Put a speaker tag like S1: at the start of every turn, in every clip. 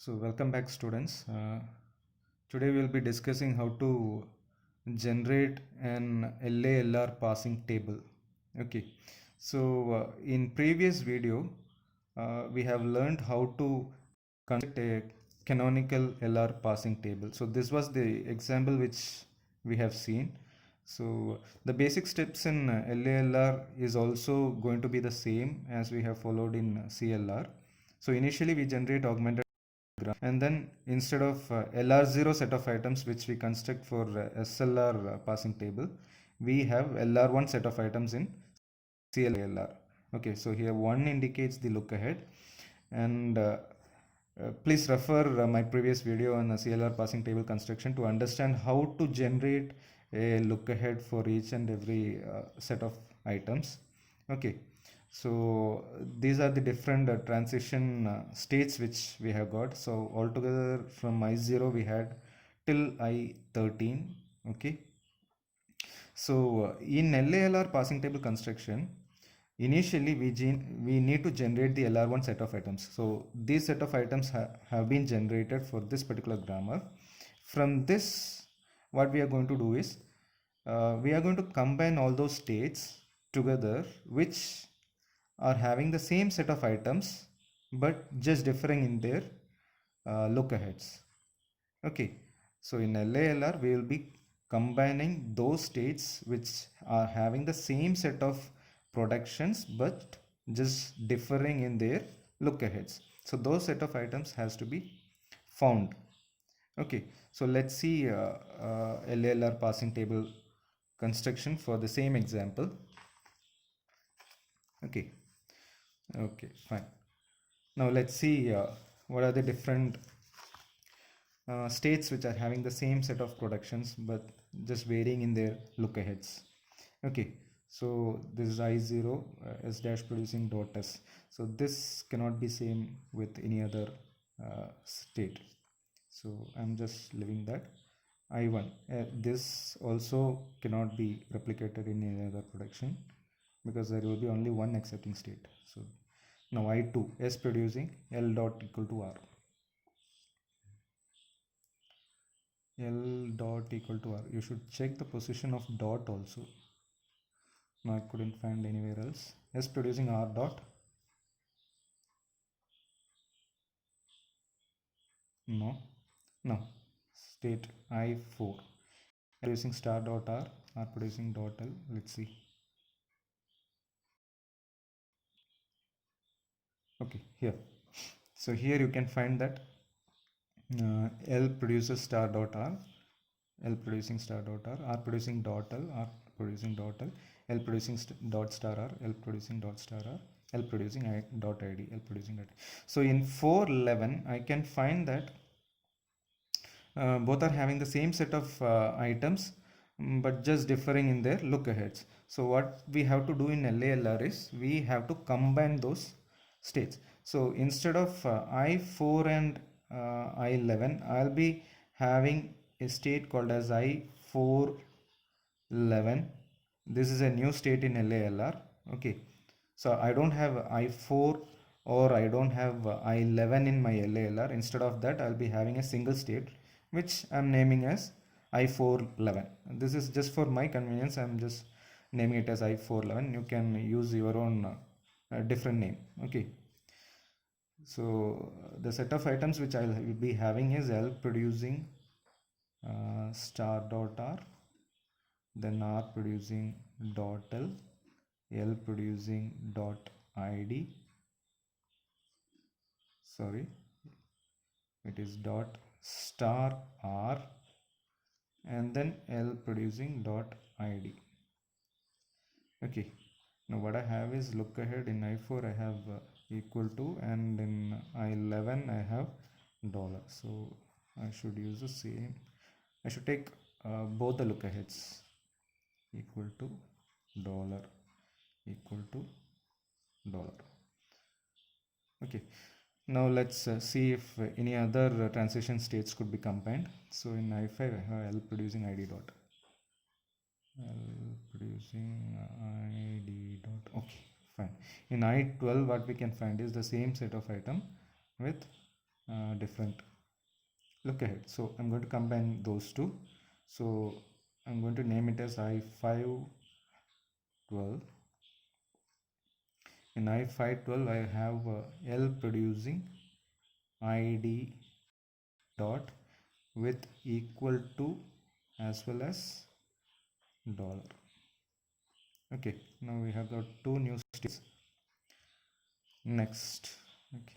S1: So welcome back students. Today we'll be discussing how to generate an LALR passing table. Okay. So in previous video we have learned how to construct a canonical LR passing table. So this was the example which we have seen. So the basic steps in LALR is also going to be the same as we have followed in CLR. So initially we generate augmented and then instead of LR0 set of items which we construct for SLR passing table, we have LR1 set of items in CLR. Okay, so here 1 indicates the look ahead, and please refer my previous video on the CLR passing table construction to understand how to generate a look ahead for each and every set of items. Okay, so these are the different transition states which we have got. So altogether from I0 we had till I13. Okay, so in LALR passing table construction, initially we need to generate the LR1 set of items. So this set of items have been generated for this particular grammar. From this, what we are going to do is we are going to combine all those states together which are having the same set of items but just differing in their look aheads. Okay, so in LALR we will be combining those states which are having the same set of productions but just differing in their look aheads. So those set of items has to be found. Okay, so let's see LALR passing table construction for the same example. Okay, fine. Now let's see what are the different states which are having the same set of productions but just varying in their look aheads. Okay, so this is I0 S dash producing dot S. So this cannot be same with any other state. So I'm just leaving that. I1, this also cannot be replicated in any other production because there will be only one accepting state. So now I2, S producing L dot equal to R. L dot equal to R. You should check the position of dot also. No, I couldn't find anywhere else. S producing R dot. No. No. State I4. Producing star dot R producing dot L. Let's see. Okay, here. So here you can find that L produces star dot R, L producing star dot R producing dot L, R producing dot L, L producing dot star R, L producing dot star R, L producing dot ID, L producing dot. So in 411, I can find that both are having the same set of items but just differing in their look aheads. So what we have to do in LALR is we have to combine those states. So instead of I4 and I11, I'll be having a state called as I411. This is a new state in LALR. Okay, so I don't have I4 or I don't have I11 in my LALR. Instead of that, I'll be having a single state which I'm naming as I411. This is just for my convenience. I'm just naming it as I411. You can use your own different name. Okay, so the set of items which I'll be having is L producing star dot R, then R producing dot L, L producing dot ID, sorry, it is dot star R, and then L producing dot ID. Okay, now what I have is look ahead. In I4 I have equal to, and in I11 I have dollar. So I should use the same. I should take both the look aheads. Equal to dollar, equal to dollar. Okay, now let's see if any other transition states could be combined. So in I5 I have L producing ID dot, L producing ID dot. Okay, fine. In I12 what we can find is the same set of item with different look ahead. So I'm going to combine those two. So I'm going to name it as I512. In I512 I have L producing ID dot with equal to as well as dollar. Okay, now we have got two new states. Next, okay,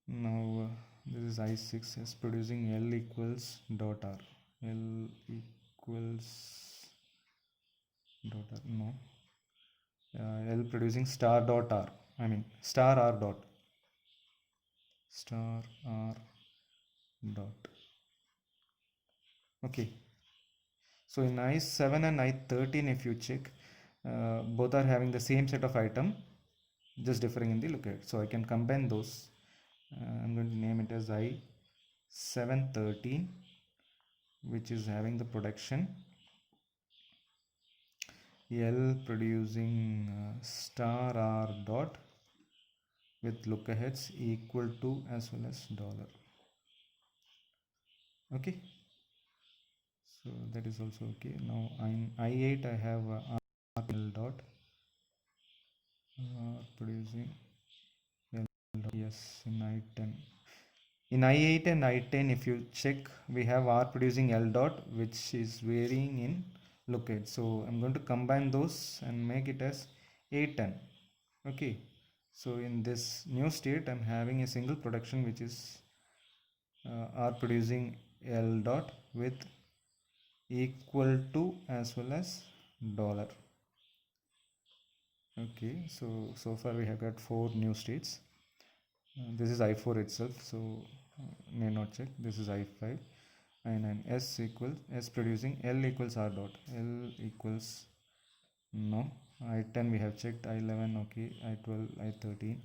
S1: now this is I6 is producing L equals dot R. L equals dot R, no, L producing star dot R, I mean star R dot, star R dot. Okay, so in I7 and I13 if you check, both are having the same set of item, just differing in the look at. So I can combine those. I'm going to name it as I713, which is having the production L producing star R dot with look aheads equal to as well as dollar. Okay, so that is also okay. Now in I8 I have R dot producing L dot. Yes, in I10. In I8 and I10 if you check, we have R producing L dot which is varying in look at. So I'm going to combine those and make it as A10. Okay, so in this new state I'm having a single production which is R producing L dot with equal to as well as dollar. Okay, so far we have got four new states. This is I4 itself, so may not check. This is I5. I9 S equals S producing L equals R dot. L equals no. I10 we have checked. I11 okay. I12 I13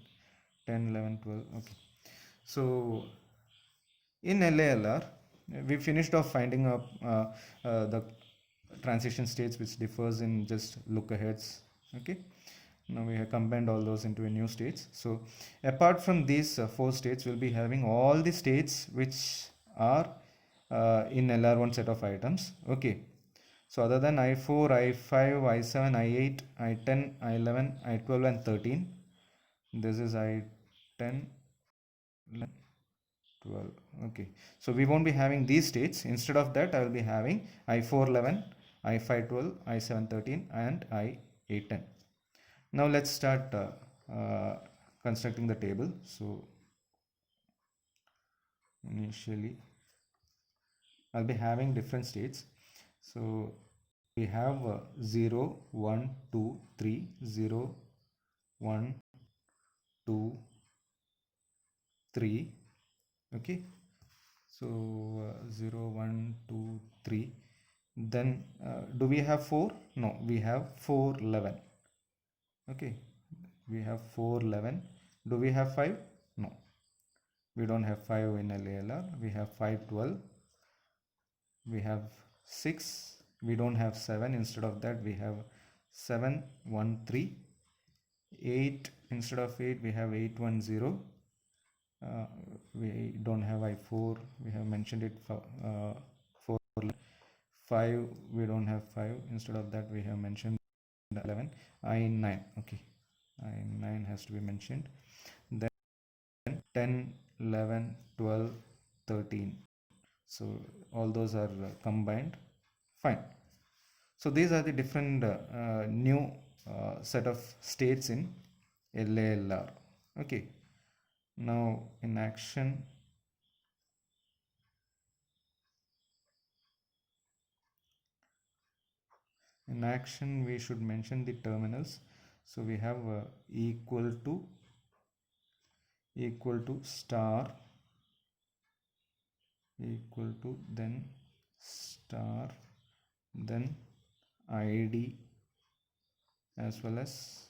S1: 10 11 12 okay. So in LALR we finished off finding up the transition states which differs in just look aheads. Okay, now we have combined all those into a new states. So apart from these four states, we'll be having all the states which are in LR1 set of items. Okay, so other than I4 I5 I7 I8 I10 I11 I12 and 13, this is I10 12. Okay, so we won't be having these states. Instead of that, I will be having I4 11 I5 12 I7 13 and I8 10. Now let's start constructing the table. So initially I'll be having different states. So we have 0 1 2 3 0 1 2 3. Okay, so 0 1 2 3. Then do we have 4? No, we have 4 11. Okay, we have 4 11. Do we have 5? No, we don't have 5 in LALR. We have 5 12. We have 6. We don't have 7. Instead of that we have 7 1 3. 8, instead of 8 we have 8 1 0. We don't have I4. We have mentioned it for 4. 5, we don't have 5. Instead of that we have mentioned 11. I9. Okay, I9 has to be mentioned. Then 10 11 12 13. So all those are combined. Fine. So these are the different new set of states in LALR. Okay, now in action, we should mention the terminals. So we have equal to star equal to then star then ID as well as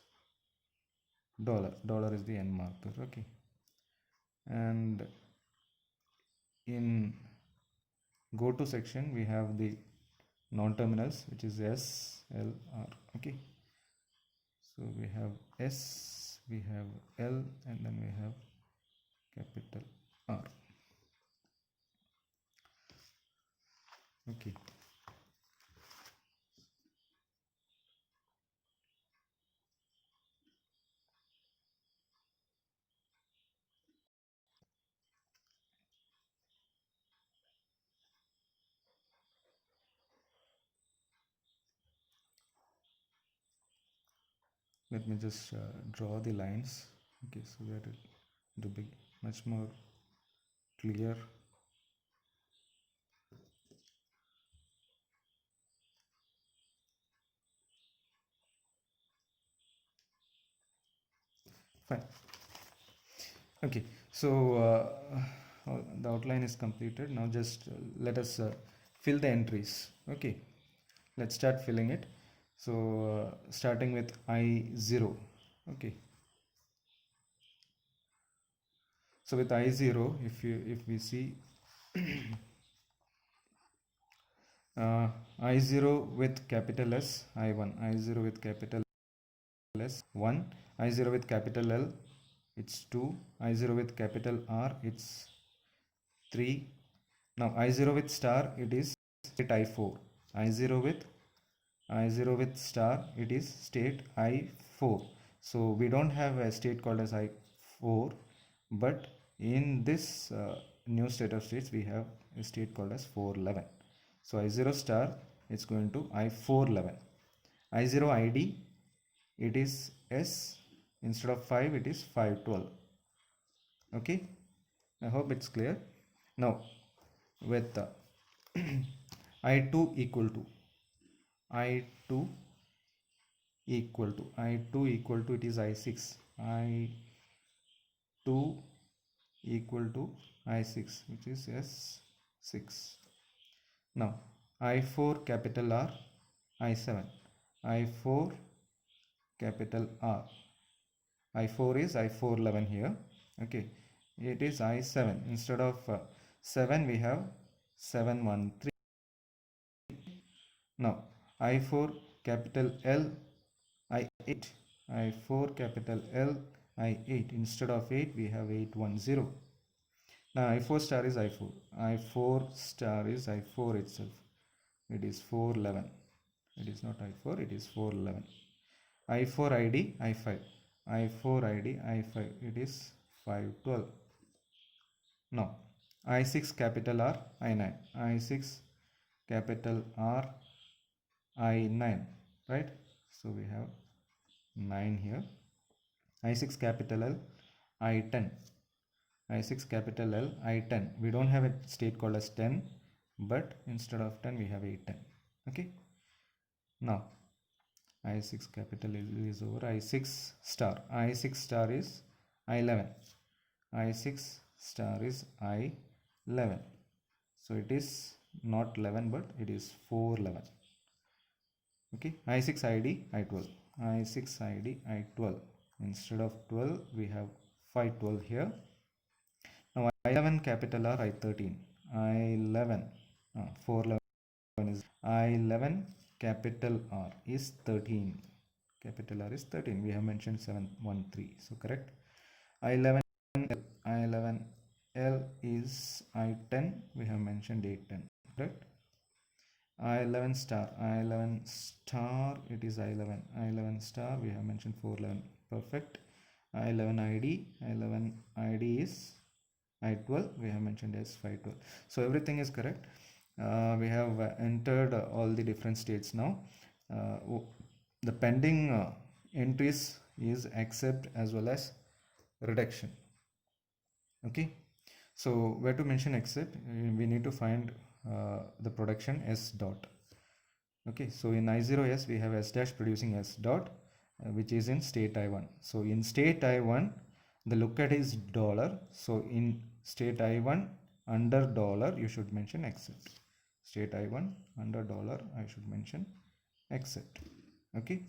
S1: dollar is the end marker. Okay, and in go to section we have the non-terminals which is S L R. Okay, so we have S we have L, and then we have capital R. Okay. Let me just draw the lines. Okay, so that it will be much more clear. Fine. Okay, so the outline is completed. Now just let us fill the entries. Okay, let's start filling it. So starting with I0. Okay, so with I0, if we see I0 with capital S, I1, I0 with capital S, 1, I0 with capital L, it's 2, I0 with capital R, it's 3. Now I0 with star, it is state I4. I0 with star, it is state I4. So we don't have a state called as I4, but in this new state of states, we have a state called as 411. So I0 star, it's going to I411. I0 ID, it is S, instead of 5, it is 512. Okay, I hope it's clear. Now with I2 equal to I2 I2 equal to, it is I6, I2 equal to I6, which is S6. Now I4 capital R, I7, I4 capital R, I4 is I411 here. Okay, it is I7, instead of 7 we have 713. Now I4 capital L, I8, I4 capital L, I8, instead of 8 we have 810. Now I4 star is I4, I4 star is I4 itself, it is 411, it is not I4, it is 411. I4 ID I5, I4 ID I5, it is 512. Now I6 capital R, I9, I6 capital R, I9, right? So we have 9 here. I6 capital L, I10, I6 capital L, I10. We don't have a state called as 10, but instead of 10 we have 810. Okay, now I6 capital is over. I6 star, I6 star is I11, I6 star is I11. So it is not 11, but it is 411. Okay, I6 ID I12, I6 ID I12. Instead of 12 we have 512 here. Now I11 capital R I13, I11 411 is I11 capital R is 13, capital R is 13. We have mentioned 713, so correct. I11 I11 L is I10, we have mentioned 810, correct. I11 star, I11 star, it is I11 star, we have mentioned 411, perfect. I11 ID, I11 ID is I12, we have mentioned as 512. So everything is correct. We have entered all the different states now. The pending entries is accept as well as reduction. Okay, so where to mention accept, we need to find the production S dot. Okay, so in I0S we have S dash producing S dot, which is in state I1. So in state I1 the lookup is dollar, so in state I1 under dollar you should mention accept. State I1 under dollar I should mention accept. Okay,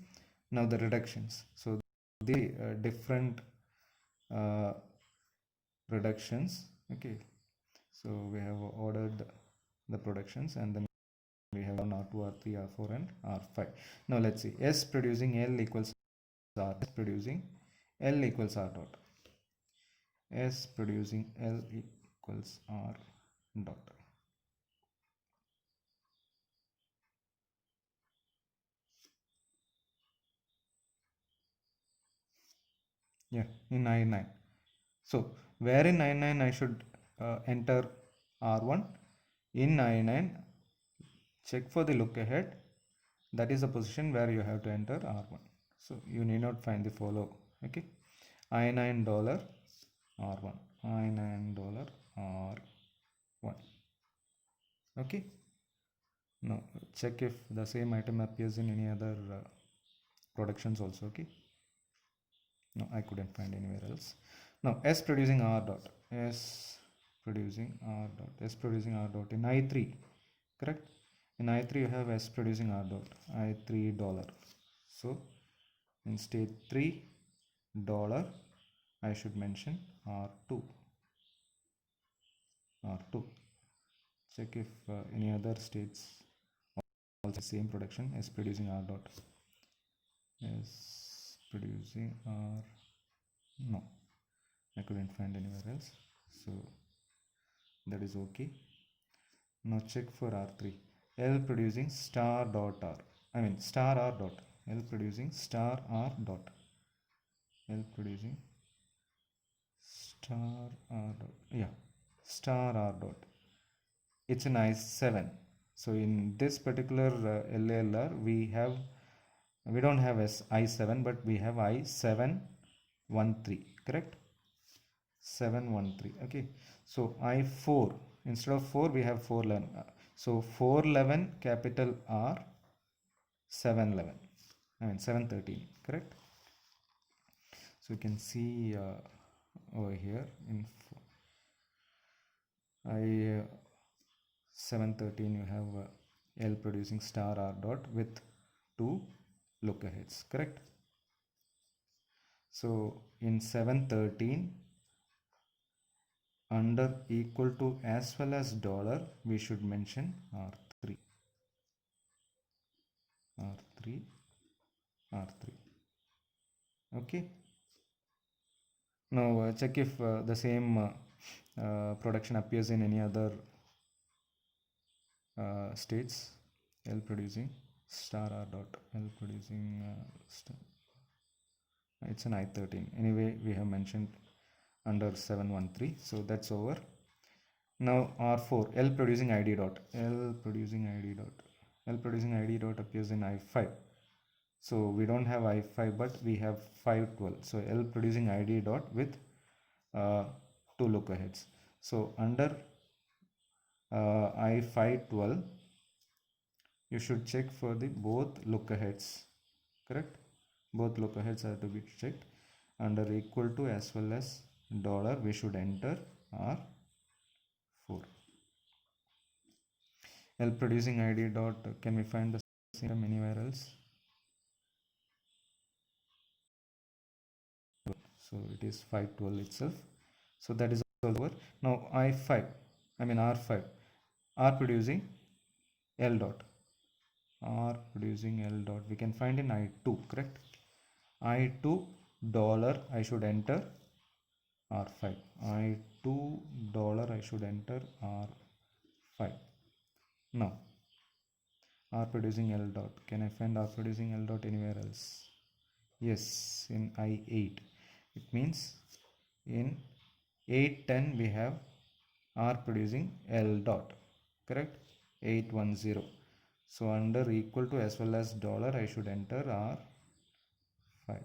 S1: now the reductions. So the different reductions. Okay, so we have ordered the productions, and then we have R2, R3, R4 and R5. Now let's see, S producing L equals R, S producing L equals R dot. S producing L equals R dot. Yeah, in I9. So where in I9 I should enter R1? In I9, check for the look ahead. That is the position where you have to enter R1. So you need not find the follow. Okay. I9 dollar R1. I9 dollar R1. Okay. Now check if the same item appears in any other productions also. Okay. No, I couldn't find anywhere else. Now S producing R dot. S producing R dot. S producing R dot in I3. Correct? In I3 you have S producing R dot. I3 dollar. So in state 3 dollar I should mention R2. R2. Check if any other states also same production. S producing R dot. S producing R. No, I couldn't find anywhere else. So that is okay. Now check for R3. L producing star dot R. I mean star R dot. L producing star R dot. L producing star R dot. Yeah, star R dot. It's an I7. So in this particular LALR, we don't have I7, but we have I713. Correct? 713. Okay. So I4, instead of 4 we have 411. So 411 capital R, 711. I mean 713. Correct? So you can see over here in I 713 you have L producing star R dot with 2 look aheads. Correct? So in 713 under equal to as well as dollar we should mention R3. R3. R3. Okay. Now check if the same production appears in any other states. L producing star R dot. L producing star. It's an I13. Anyway, we have mentioned under 713. So that's over. Now R4. L producing ID dot. L producing ID dot. L producing ID dot appears in I5. So we don't have I5, but we have 512. So L producing ID dot with 2 look aheads. So under I512, you should check for the both look aheads. Correct? Both look aheads have to be checked. Under equal to as well as dollar, we should enter R4. L producing ID dot. Can we find the same anywhere else? So it is 512 itself. So that is over. Now I5, I mean R5, R producing L dot. R producing L dot. We can find in I2, correct? I2 dollar I should enter R5. I2 dollar I should enter R5. Now R producing L dot. Can I find R producing L dot anywhere else? Yes, in I8. It means in 810 we have R producing L dot. Correct? 810. So under equal to as well as dollar I should enter R5.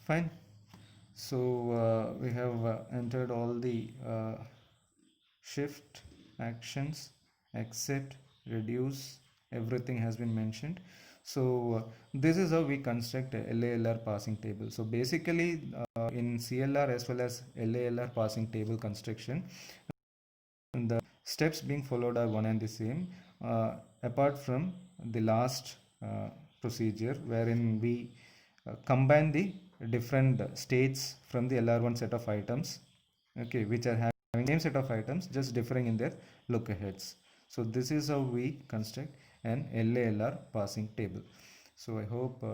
S1: Fine. So we have entered all the shift actions, accept, reduce, everything has been mentioned. So this is how we construct a LALR passing table. So basically in CLR as well as LALR passing table construction, the steps being followed are one and the same, apart from the last procedure wherein we combine the different states from the LR1 set of items, okay, which are having same set of items just differing in their look aheads. So this is how we construct an LALR passing table. So I hope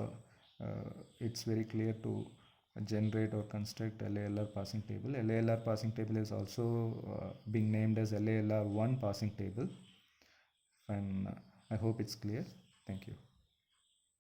S1: it's very clear to generate or construct LALR passing table. LALR passing table is also being named as LALR1 passing table, and I hope it's clear. Thank you.